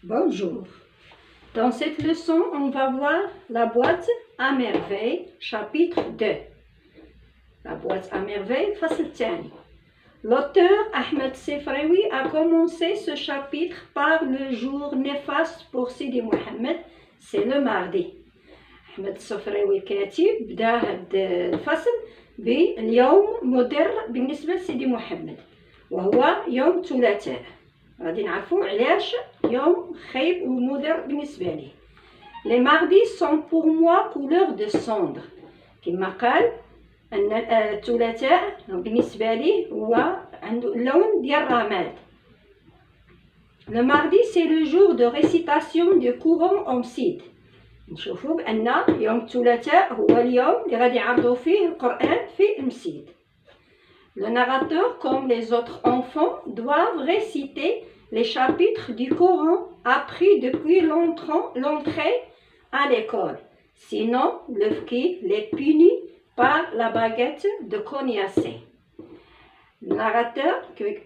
Bonjour. Dans cette leçon, on va voir la boîte à merveille, chapitre 2. La boîte à merveille, فصل الثاني. L'auteur Ahmed Sefraoui a commencé ce chapitre par le jour néfaste pour Sidi Mohamed, c'est le mardi. Ahmed Sefraoui الكاتب بدا هذا الفصل باليوم مضر بالنسبة لسيدي محمد وهو يوم الثلاثاء. غادي نعرفوا علاش يوم خايب ومضر بالنسبة ليه. Les mardis sont pour moi couleur de cendre. كما قال أن الثلاثاء بالنسبة ليه هو عنده اللون ديال الرماد. Le mardi c'est le jour de récitation du Coran en Sid. نشوفوا بأن يوم الثلاثاء هو اليوم اللي غادي يعرضوا فيه القرآن في المسجد. Le narrateur, comme les autres enfants, doivent réciter les chapitres du Coran appris depuis l'entrée à l'école. Sinon, le fqih les punit par la baguette de Cognassé. Le narrateur,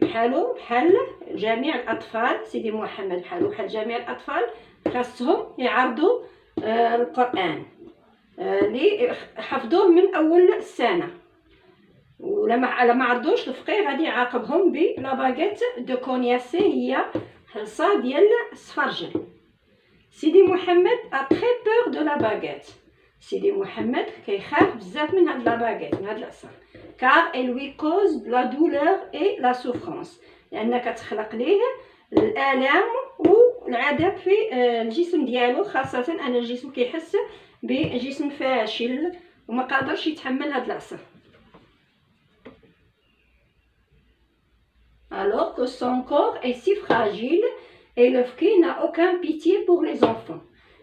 بحالو بحال جميع الأطفال سيدي محمد بحالو بحال جميع الأطفال خاصهم يعرضوا القرآن اللي حفظوه من أول السنة. ولما عرضوش الفقيه غادي يعاقبهم بلا باغيت دو كونياسي هي حصى ديال السفرجل. سيدي محمد ا تري بور دو لا باغيت. سيدي محمد كيخاف بزاف من هاد لا باغيت من هاد العصا كار elle lui cause la douleur et la souffrance لان كتخلق ليه الالام والعذاب في الجسم ديالو، خاصه ان الجسم كيحس بجسم فاشل وما قادرش يتحمل هاد العصا. Alors que son corps est si fragile et le fqih n'a aucune pitié pour les enfants.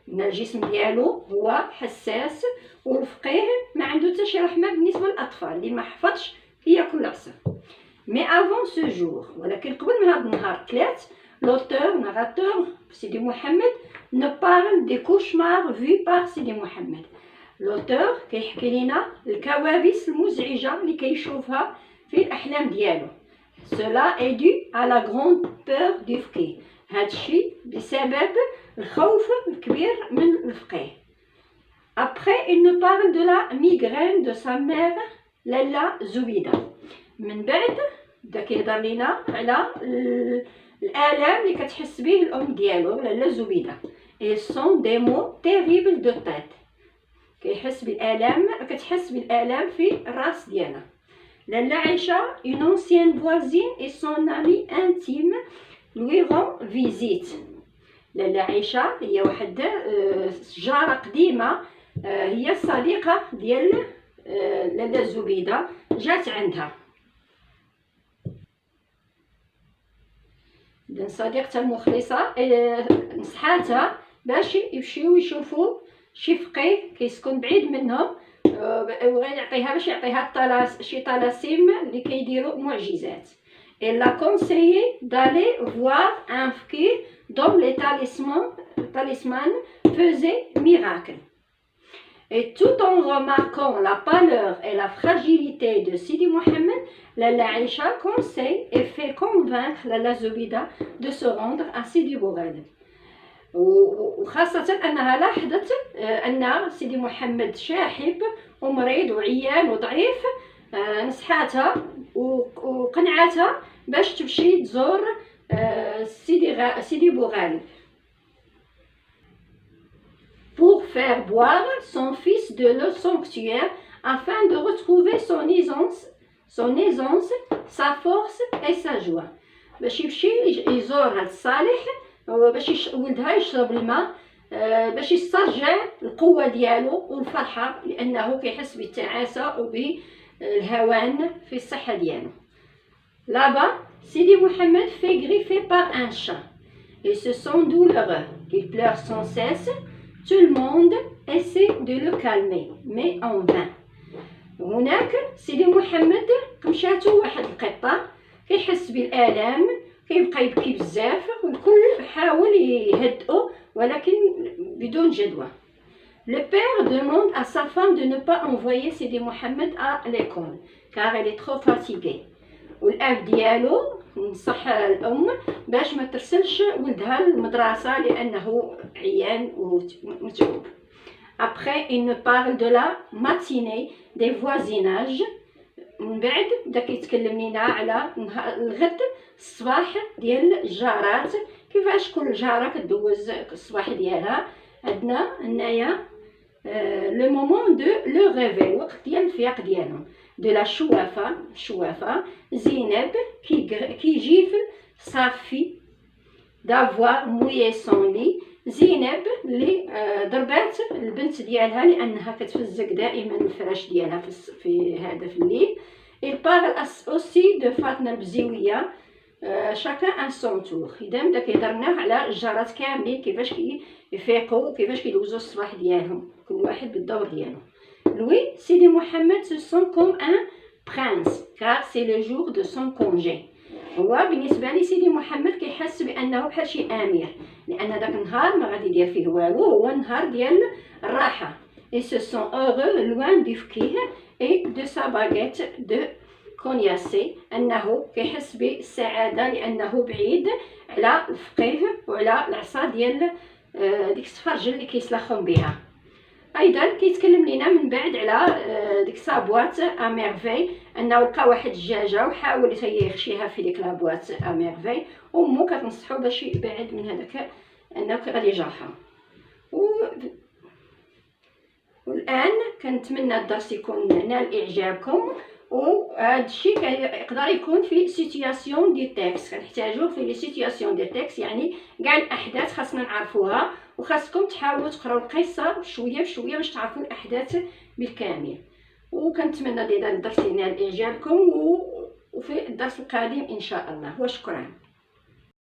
إن الجسم ديالو هو حساس والفقيه ما عنده حتى شي رحمة بالنسبة للأطفال اللي ما حفظش ياكل العصا. Mais avant ce jour, ولكن قبل من هذا النهار ثلاث، l'auteur, narrateur Sidi Mohamed ne parle des cauchemars vus par Sidi Mohamed. L'auteur كيحكي لنا الكوابيس المزعجة اللي كيشوفها في الأحلام ديالو. Cela est dû à la grande peur du fqih. هادشي بسبب الخوف الكبير من الفقيه. Après il nous parle de la migraine de sa mère لالا زبيدة. من بعد بدا كيهضر لينا على الآلام اللي كتحس به الأم ديالو لالا زبيدة. Ils sont des maux terribles de tête. كتحس بالآلام في الراس ديالها. Lalla Aïcha, une ancienne voisine et son amie intime lui rend visite. Lalla Aïcha هي واحد جارة قديمة، هي الصديقة ديال لالا زبيدة جات عندها. صديقتها المخلصة نصحاتها باش يمشيو يشوفوا شي فقيه كيسكن بعيد منهم وغادي يعطيها باش يعطيها شي طلاسيم اللي كيديروا معجزات. Elle l'a conseillé d'aller voir un fqih dont les talismans faisaient miracle. Et tout en remarquant la pâleur et la fragilité de Sidi Mohamed, Lalla Aïcha conseille et fait convaincre Lalla Zubida de se rendre à Sidi Boughali. وخاصة أنها لاحظت أن سيدي محمد شاحب ومريض وعيان وضعيف، نصحاتها وقنعتها باش تمشي تزور سيدي بوغالي pour faire boire son fils de l'eau sanctuaire afin de retrouver son aisance, sa force et sa joie. باش يمشي يزور هاد الصالح باش ولدها يشرب الماء باش يسترجع القوة ديالو والفرحة لأنه كيحس بالتعاسة وبالهوان في الصحة ديالو. Là-bas, Sidi Mohamed fait griffer par un chat. Il se sent douloureux. Il pleure sans cesse. Tout le monde essaie de le calmer, mais en vain. هناك سيدي محمد مشاتو واحد القطة كيحس بالآلام، كيبقى يبكي بزاف والكل حاول يهدئه ولكن بدون جدوى. Le père demande à sa femme de ne pas envoyer Sidi Mohamed à l'école car elle est trop fatiguée. والاب ديالو نصح الام باش ما ترسلش ولدها للمدرسه لانه عيان ومتعوب. Après, il nous parle de la matinée des voisinages. من بعد بدا كيتكلم لينا على الغد الصباح ديال الجارات، كيفاش كل جاره كدوز الصباح ديالها. عندنا هنايا لو مومون دو لو ريفي، وقت ديال الفياق ديالهم. دو لا شوافه زينب كيجيف صافي دافوار مويي سون لي. زينب اللي ضربات البنت ديالها لانها كتفزق دائما الفراش ديالها في هذا في الليل. il parle aussi de فاطمه البزيويه شاكان ان سون تور. اذا بدا كيهضر لنا على الجارات كاملين كيفاش كيفيقوا كيفاش كيدوزوا الصباح ديالهم، كل واحد بالدور ديالو. لوي سيدي محمد se sent comme un prince car c'est le jour de son congé. هو بالنسبه لي سيدي محمد كيحس بانه بحال شي امير، لان داك النهار ما غادي يدير فيه والو، هو النهار ديال الراحه. et se sent heureux loin du فقيه et de sa baguette de كونياسي، انه كيحس بالسعاده لانه بعيد على الفقيه وعلى العصا ديال ديك السفرجل اللي كيسلخهم بها. ايضا كيتكلم لينا من بعد على ديك سابوات اميرفي، انه لقى واحد الدجاجه وحاول يخشيها في ديك لابوات اميرفي، امو كتنصحو باش يبعد من هذاك انه غادي يجرحها. والان كنتمنى الدرس يكون نال اعجابكم، وهذا الشيء يقدر يكون في سيتوياسيون دي تيكست، كنحتاجوه في لي سيتوياسيون دي تيكست، يعني كاع الاحداث خاصنا نعرفوها، وخاصكم تحاولوا تقراو القصه شويه بشويه باش تعرفوا الاحداث بالكامل. وكنتمنى الدرس ينال اعجابكم، وفي الدرس القادم ان شاء الله، وشكرا.